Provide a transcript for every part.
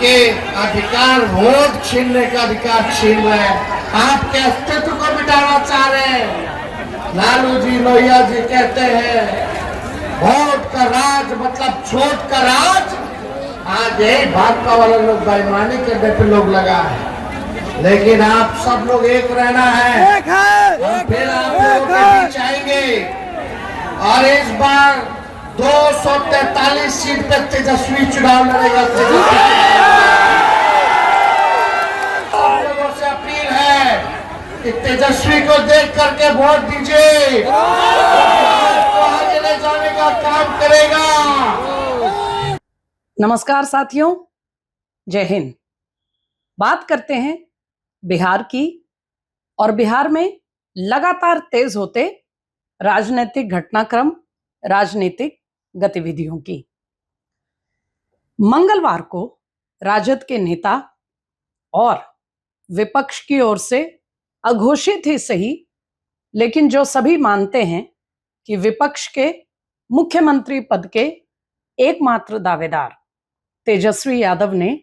आपके अधिकार, वोट छीनने का अधिकार छीन रहे हैं, आपके अस्तित्व को मिटाना चाह रहे हैं। लालू जी, लोहिया जी कहते हैं वोट का राज मतलब छोट का राज। आज यही भाजपा वाले लोग बेईमानी करने पे लोग लगा है, लेकिन आप सब लोग एक रहना है। फिर आप लोगों के बीच आएंगे और इस बार 243 सीट पे तेजस्वी चुनाव लड़ेगा। आप लोगों से अपील है कि तेजस्वी को देख करके वोट दीजिए, तो आगे ले जाने का काम करेगा। नमस्कार साथियों, जय हिंद। बात करते हैं बिहार की और बिहार में लगातार तेज होते राजनीतिक घटनाक्रम, राजनीतिक गतिविधियों की। मंगलवार को राजद के नेता और विपक्ष की ओर से अघोषित ही सही, लेकिन जो सभी मानते हैं कि विपक्ष के मुख्यमंत्री पद के एकमात्र दावेदार तेजस्वी यादव ने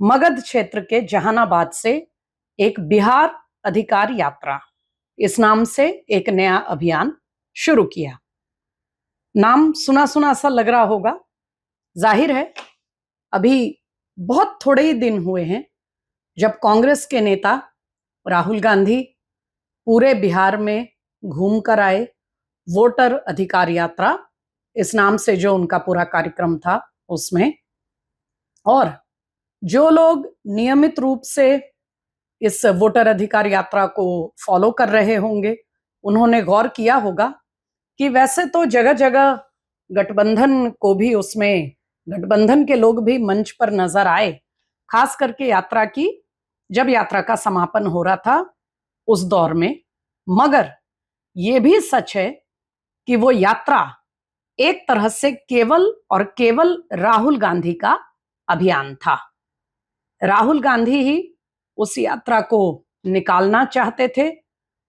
मगध क्षेत्र के जहानाबाद से एक बिहार अधिकार यात्रा इस नाम से एक नया अभियान शुरू किया। नाम सुना सुना सा लग रहा होगा। जाहिर है अभी बहुत थोड़े ही दिन हुए हैं जब कांग्रेस के नेता राहुल गांधी पूरे बिहार में घूम कर आए। वोटर अधिकार यात्रा इस नाम से जो उनका पूरा कार्यक्रम था उसमें, और जो लोग नियमित रूप से इस वोटर अधिकार यात्रा को फॉलो कर रहे होंगे उन्होंने गौर किया होगा कि वैसे तो जगह जगह गठबंधन को भी, उसमें गठबंधन के लोग भी मंच पर नजर आए, खास करके यात्रा की जब यात्रा का समापन हो रहा था उस दौर में। मगर ये भी सच है कि वो यात्रा एक तरह से केवल और केवल राहुल गांधी का अभियान था। राहुल गांधी ही उस यात्रा को निकालना चाहते थे,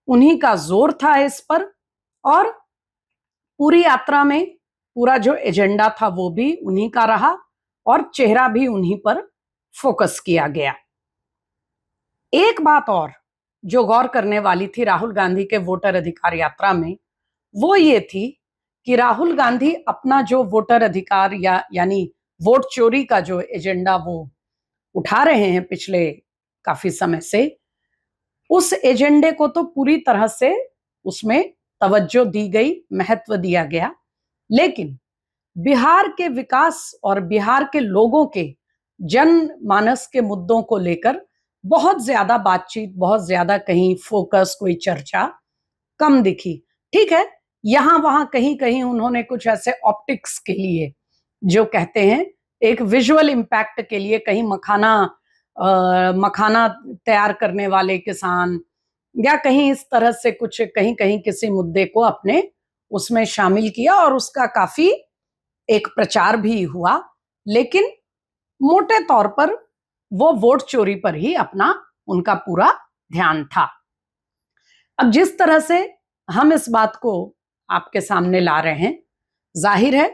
उन्हीं का जोर था इस पर, और पूरी यात्रा में पूरा जो एजेंडा था वो भी उन्हीं का रहा और चेहरा भी उन्हीं पर फोकस किया गया। एक बात और जो गौर करने वाली थी राहुल गांधी के वोटर अधिकार यात्रा में, वो ये थी कि राहुल गांधी अपना जो वोटर अधिकार यानी वोट चोरी का जो एजेंडा वो उठा रहे हैं पिछले काफी समय से, उस एजेंडे को तो पूरी तरह से उसमें तवज्जो दी गई, महत्व दिया गया, लेकिन बिहार के विकास और बिहार के लोगों के जनमानस के मुद्दों को लेकर बहुत ज्यादा बातचीत, बहुत ज्यादा कहीं फोकस, कोई चर्चा कम दिखी। ठीक है, यहां वहां कहीं कहीं उन्होंने कुछ ऐसे ऑप्टिक्स के लिए, जो कहते हैं एक विजुअल इम्पैक्ट के लिए, कहीं मखाना तैयार करने वाले किसान या कहीं इस तरह से कुछ, कहीं कहीं किसी मुद्दे को अपने उसमें शामिल किया और उसका काफी एक प्रचार भी हुआ, लेकिन मोटे तौर पर वो वोट चोरी पर ही अपना उनका पूरा ध्यान था। अब जिस तरह से हम इस बात को आपके सामने ला रहे हैं, जाहिर है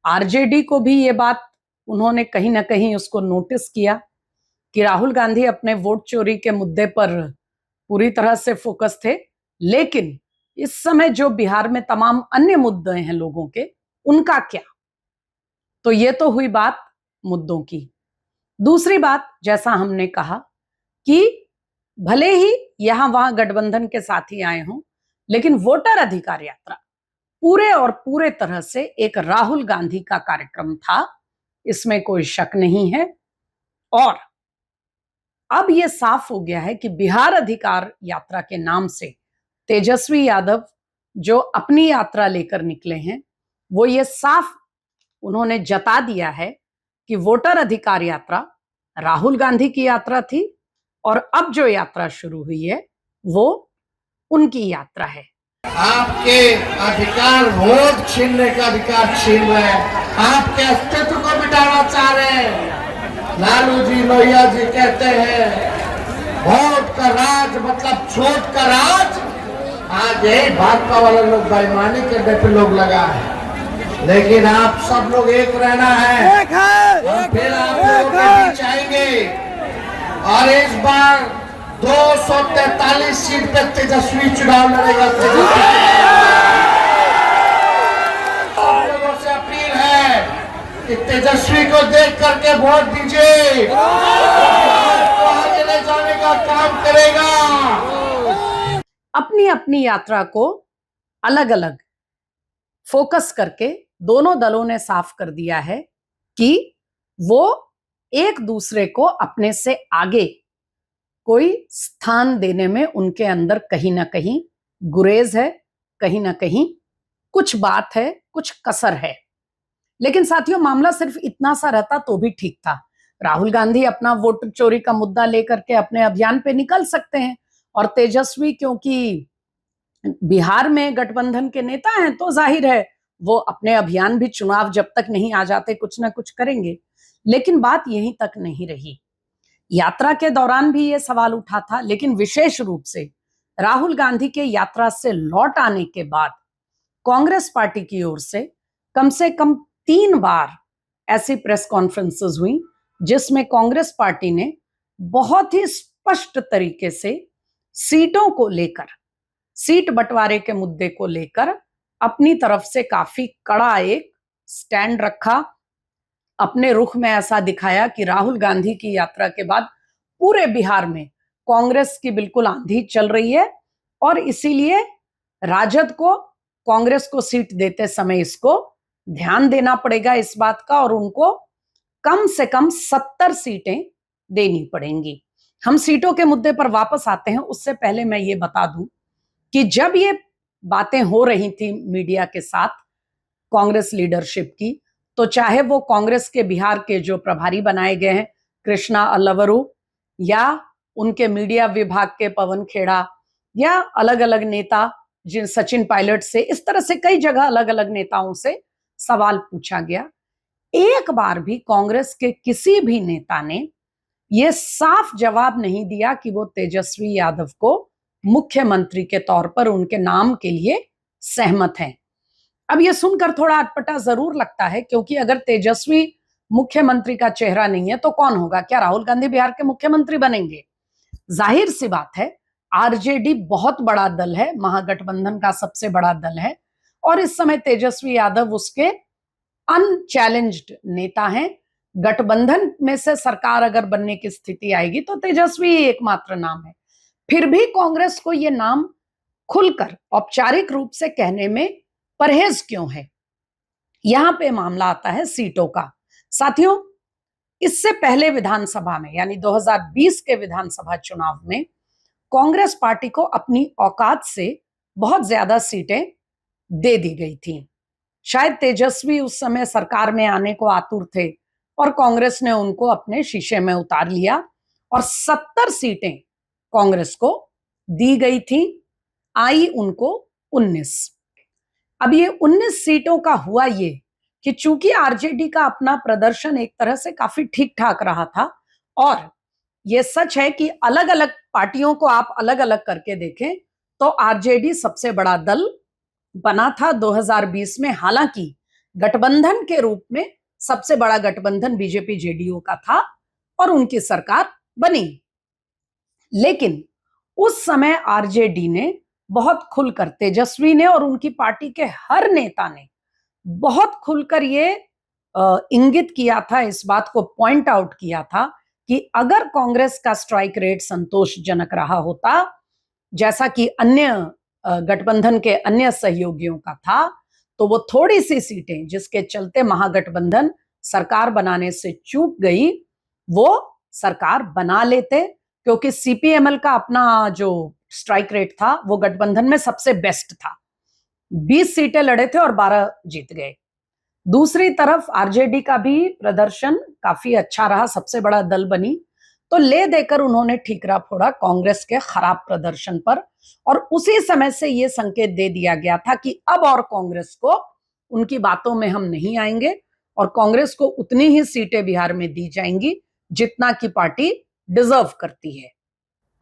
आरजेडी को भी ये बात उन्होंने कहीं ना कहीं उसको नोटिस किया कि राहुल गांधी अपने वोट चोरी के मुद्दे पर पूरी तरह से फोकस थे, लेकिन इस समय जो बिहार में तमाम अन्य मुद्दे हैं लोगों के, उनका क्या। तो ये तो हुई बात मुद्दों की। दूसरी बात, जैसा हमने कहा कि भले ही यहां वहां गठबंधन के साथी आए हों, लेकिन वोटर अधिकार यात्रा पूरे और पूरे तरह से एक राहुल गांधी का कार्यक्रम था, इसमें कोई शक नहीं है। और अब यह साफ हो गया है कि बिहार अधिकार यात्रा के नाम से तेजस्वी यादव जो अपनी यात्रा लेकर निकले हैं, वो ये साफ उन्होंने जता दिया है कि वोटर अधिकार यात्रा राहुल गांधी की यात्रा थी और अब जो यात्रा शुरू हुई है वो उनकी यात्रा है। आपके अधिकार, वोट छीनने का अधिकार छीन रहे हैं, आपके अस्तित्व को मिटाना चाह रहे हैं। लालू जी, लोहिया जी कहते हैं वोट का राज मतलब छोट का राज। आज यही भाजपा वाले लोग बेईमानी करने पे लोग लगा है, लेकिन आप सब लोग एक रहना है। हम फिर आप लोगों के बीच आएंगे और इस बार 243 सीट पे तेजस्वी चुनाव लड़ेगा। सब लोगों से अपील है कि तेजस्वी को देख करके वोट दीजिए, को आगे ले जाने का काम करेगा। अपनी अपनी यात्रा को अलग अलग फोकस करके दोनों दलों ने साफ कर दिया है कि वो एक दूसरे को अपने से आगे कोई स्थान देने में उनके अंदर कहीं ना कहीं गुरेज है, कहीं ना कहीं कुछ बात है, कुछ कसर है। लेकिन साथियों, मामला सिर्फ इतना सा रहता तो भी ठीक था। राहुल गांधी अपना वोट चोरी का मुद्दा लेकर के अपने अभियान पे निकल सकते हैं, और तेजस्वी क्योंकि बिहार में गठबंधन के नेता हैं तो जाहिर है वो अपने अभियान भी चुनाव जब तक नहीं आ जाते कुछ ना कुछ करेंगे। लेकिन बात यहीं तक नहीं रही। यात्रा के दौरान भी ये सवाल उठा था, लेकिन विशेष रूप से राहुल गांधी के यात्रा से लौट आने के बाद कांग्रेस पार्टी की ओर से कम 3 बार ऐसी प्रेस कॉन्फ्रेंसेस हुई जिसमें कांग्रेस पार्टी ने बहुत ही स्पष्ट तरीके से सीटों को लेकर, सीट बंटवारे के मुद्दे को लेकर अपनी तरफ से काफी कड़ा एक स्टैंड रखा। अपने रुख में ऐसा दिखाया कि राहुल गांधी की यात्रा के बाद पूरे बिहार में कांग्रेस की बिल्कुल आंधी चल रही है, और इसीलिए राजद को कांग्रेस को सीट देते समय इसको ध्यान देना पड़ेगा इस बात का, और उनको कम से कम 70 सीटें देनी पड़ेंगी। हम सीटों के मुद्दे पर वापस आते हैं, उससे पहले मैं ये बता दूं कि जब ये बातें हो रही थी मीडिया के साथ कांग्रेस लीडरशिप की, तो चाहे वो कांग्रेस के बिहार के जो प्रभारी बनाए गए हैं कृष्णा अल्लवरू, या उनके मीडिया विभाग के पवन खेड़ा, या अलग अलग नेता जिन सचिन पायलट से, इस तरह से कई जगह अलग अलग नेताओं से सवाल पूछा गया, एक बार भी कांग्रेस के किसी भी नेता ने यह साफ जवाब नहीं दिया कि वो तेजस्वी यादव को मुख्यमंत्री के तौर पर उनके नाम के लिए सहमत हैं। अब ये सुनकर थोड़ा अटपटा जरूर लगता है, क्योंकि अगर तेजस्वी मुख्यमंत्री का चेहरा नहीं है तो कौन होगा? क्या राहुल गांधी बिहार के मुख्यमंत्री बनेंगे? जाहिर सी बात है, आरजेडी बहुत बड़ा दल है, महागठबंधन का सबसे बड़ा दल है, और इस समय तेजस्वी यादव उसके अनचैलेंज्ड नेता हैं। गठबंधन में से सरकार अगर बनने की स्थिति आएगी तो तेजस्वी एकमात्र नाम है। फिर भी कांग्रेस को यह नाम खुलकर औपचारिक रूप से कहने में परहेज क्यों है? यहां पे मामला आता है सीटों का। साथियों, इससे पहले विधानसभा में, यानी 2020 के विधानसभा चुनाव में कांग्रेस पार्टी को अपनी औकात से बहुत ज्यादा सीटें दे दी गई थी। शायद तेजस्वी उस समय सरकार में आने को आतुर थे और कांग्रेस ने उनको अपने शीशे में उतार लिया, और 70 सीटें कांग्रेस को दी गई थी, आई उनको 19। अब ये 19 सीटों का हुआ ये कि चूंकि आरजेडी का अपना प्रदर्शन एक तरह से काफी ठीक ठाक रहा था, और ये सच है कि अलग अलग पार्टियों को आप अलग अलग करके देखें तो आरजेडी सबसे बड़ा दल बना था 2020 में। हालांकि गठबंधन के रूप में सबसे बड़ा गठबंधन बीजेपी जेडीयू का था और उनकी सरकार बनी, लेकिन उस समय आरजेडी ने बहुत खुलकर, तेजस्वी ने और उनकी पार्टी के हर नेता ने बहुत खुलकर ये इंगित किया था, इस बात को पॉइंट आउट किया था कि अगर कांग्रेस का स्ट्राइक रेट संतोषजनक रहा होता, जैसा कि अन्य गठबंधन के अन्य सहयोगियों का था, तो वो थोड़ी सी सीटें जिसके चलते महागठबंधन सरकार बनाने से चूक गई, वो सरकार बना लेते, क्योंकि सीपीएमएल का अपना जो स्ट्राइक रेट था वो गठबंधन में सबसे बेस्ट था। 20 सीटें लड़े थे और 12 जीत गए। दूसरी तरफ आरजेडी का भी प्रदर्शन काफी अच्छा रहा, सबसे बड़ा दल बनी, तो ले देकर उन्होंने ठीकरा फोड़ा कांग्रेस के खराब प्रदर्शन पर, और उसी समय से यह संकेत दे दिया गया था कि अब और कांग्रेस को उनकी बातों में हम नहीं आएंगे, और कांग्रेस को उतनी ही सीटें बिहार में दी जाएंगी जितना की पार्टी डिजर्व करती है।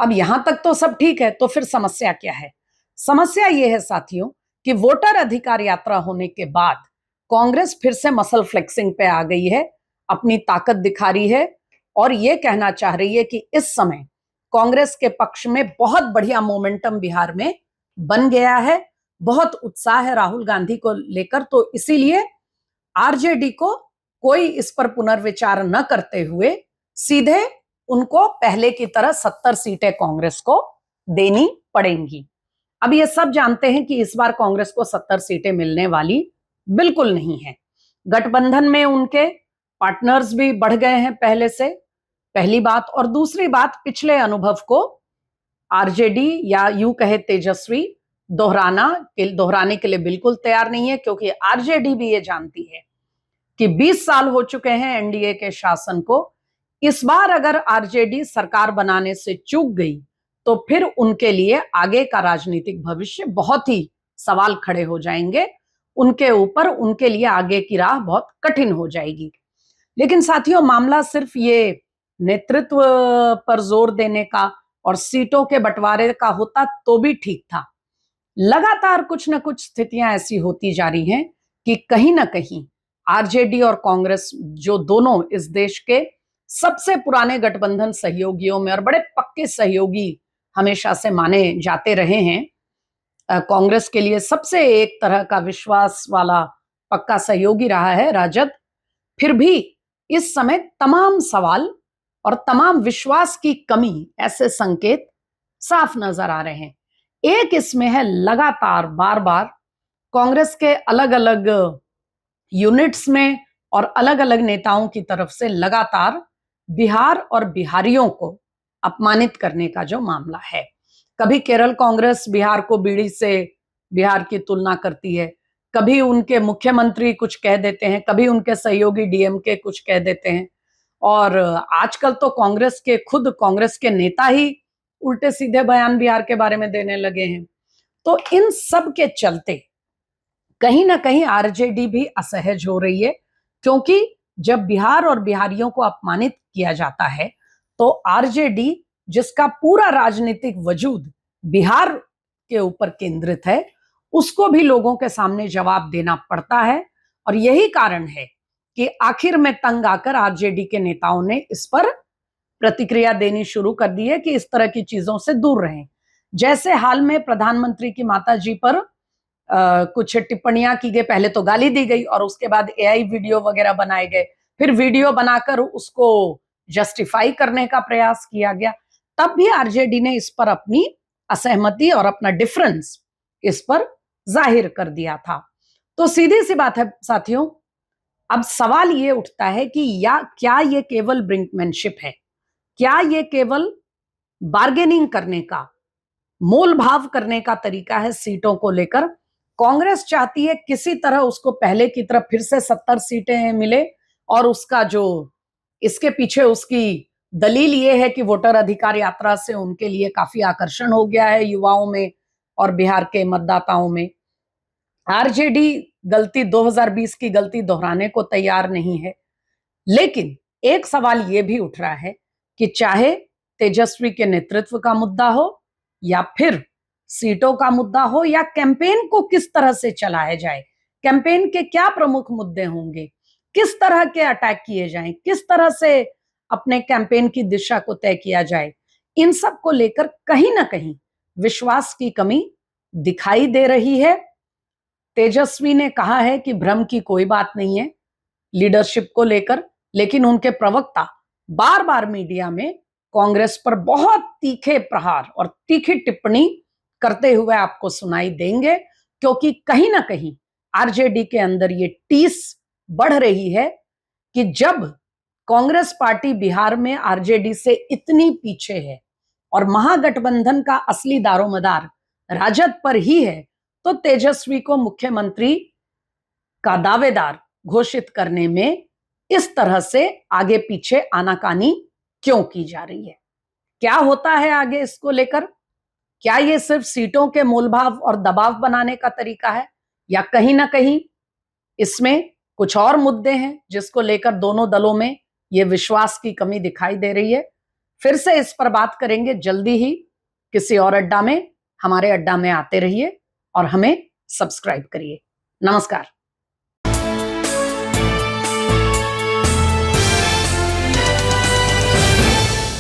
अब यहां तक तो सब ठीक है, तो फिर समस्या क्या है? समस्या यह है साथियों कि वोटर अधिकार यात्रा होने के बाद कांग्रेस फिर से मसल फ्लेक्सिंग पे आ गई है, अपनी ताकत दिखा रही है और ये कहना चाह रही है कि इस समय कांग्रेस के पक्ष में बहुत बढ़िया मोमेंटम बिहार में बन गया है, बहुत उत्साह है राहुल गांधी को लेकर। तो इसीलिए आरजेडी को कोई इस पर पुनर्विचार न करते हुए सीधे उनको पहले की तरह 70 सीटें कांग्रेस को देनी पड़ेंगी। अब ये सब जानते हैं कि इस बार कांग्रेस को 70 सीटें मिलने वाली बिल्कुल नहीं है। गठबंधन में उनके पार्टनर्स भी बढ़ गए हैं पहले से, पहली बात। और दूसरी बात, पिछले अनुभव को आरजेडी या यूं कहे तेजस्वी दोहराने के लिए बिल्कुल तैयार नहीं है, क्योंकि आरजेडी भी ये जानती है कि 20 साल हो चुके हैं एनडीए के शासन को। इस बार अगर आरजेडी सरकार बनाने से चूक गई तो फिर उनके लिए आगे का राजनीतिक भविष्य बहुत ही सवाल खड़े हो जाएंगे, उनके ऊपर, उनके लिए आगे की राह बहुत कठिन हो जाएगी। लेकिन साथियों, मामला सिर्फ ये नेतृत्व पर जोर देने का और सीटों के बंटवारे का होता तो भी ठीक था। लगातार कुछ न कुछ स्थितियां ऐसी होती जा रही हैं कि कहीं ना कहीं आरजेडी और कांग्रेस, जो दोनों इस देश के सबसे पुराने गठबंधन सहयोगियों में और बड़े पक्के सहयोगी हमेशा से माने जाते रहे हैं, कांग्रेस के लिए सबसे एक तरह का विश्वास वाला पक्का सहयोगी रहा है राजद, फिर भी इस समय तमाम सवाल और तमाम विश्वास की कमी, ऐसे संकेत साफ नजर आ रहे हैं। एक इसमें है, लगातार बार बार कांग्रेस के अलग अलग यूनिट्स में और अलग अलग नेताओं की तरफ से लगातार बिहार और बिहारियों को अपमानित करने का जो मामला है। कभी केरल कांग्रेस बिहार को बीड़ी से बिहार की तुलना करती है, कभी उनके मुख्यमंत्री कुछ कह देते हैं, कभी उनके सहयोगी डीएमके कुछ कह देते हैं, और आजकल तो कांग्रेस के नेता ही उल्टे सीधे बयान बिहार के बारे में देने लगे हैं। तो इन सब के चलते कहीं ना कहीं आरजेडी भी असहज हो रही है, क्योंकि जब बिहार और बिहारियों को अपमानित किया जाता है तो आरजेडी, जिसका पूरा राजनीतिक वजूद बिहार के ऊपर केंद्रित है, उसको भी लोगों के सामने जवाब देना पड़ता है। और यही कारण है कि आखिर में तंग आकर आरजेडी के नेताओं ने इस पर प्रतिक्रिया देनी शुरू कर दी है कि इस तरह की चीजों से दूर रहें। जैसे हाल में प्रधानमंत्री की माताजी पर कुछ टिप्पणियां की गई, पहले तो गाली दी गई और उसके बाद एआई वीडियो वगैरह बनाए गए, फिर वीडियो बनाकर उसको जस्टिफाई करने का प्रयास किया गया। तब भी आरजेडी ने इस पर अपनी असहमति और अपना डिफरेंस इस पर जाहिर कर दिया था। तो सीधी सी बात है साथियों, अब सवाल ये उठता है कि क्या ये केवल ब्रिंकमैनशिप है, क्या ये केवल बार्गेनिंग करने का, मोल भाव करने का तरीका है सीटों को लेकर। कांग्रेस चाहती है किसी तरह उसको पहले की तरह फिर से 70 सीटें मिले, और उसका जो इसके पीछे उसकी दलील ये है कि वोटर अधिकार यात्रा से उनके लिए काफी आकर्षण हो गया है युवाओं में और बिहार के मतदाताओं में। आरजेडी 2020 की गलती दोहराने को तैयार नहीं है। लेकिन एक सवाल यह भी उठ रहा है कि चाहे तेजस्वी के नेतृत्व का मुद्दा हो या फिर सीटों का मुद्दा हो, या कैंपेन को किस तरह से चलाया जाए, कैंपेन के क्या प्रमुख मुद्दे होंगे, किस तरह के अटैक किए जाएं, किस तरह से अपने कैंपेन की दिशा को तय किया जाए, इन सब को लेकर कहीं ना कहीं विश्वास की कमी दिखाई दे रही है। तेजस्वी ने कहा है कि भ्रम की कोई बात नहीं है लीडरशिप को लेकर, लेकिन उनके प्रवक्ता बार बार मीडिया में कांग्रेस पर बहुत तीखे प्रहार और तीखी टिप्पणी करते हुए आपको सुनाई देंगे, क्योंकि कहीं ना कहीं आरजेडी के अंदर ये टीस बढ़ रही है कि जब कांग्रेस पार्टी बिहार में आरजेडी से इतनी पीछे है और महागठबंधन का असली दारोमदार राजद पर ही है, तो तेजस्वी को मुख्यमंत्री का दावेदार घोषित करने में इस तरह से आगे पीछे आनाकानी क्यों की जा रही है। क्या होता है आगे इसको लेकर? क्या ये सिर्फ सीटों के मोलभाव और दबाव बनाने का तरीका है, या कहीं ना कहीं इसमें कुछ और मुद्दे हैं जिसको लेकर दोनों दलों में ये विश्वास की कमी दिखाई दे रही है? फिर से इस पर बात करेंगे जल्दी ही किसी और अड्डा में। हमारे अड्डा में आते रहिए और हमें सब्सक्राइब करिए। नमस्कार।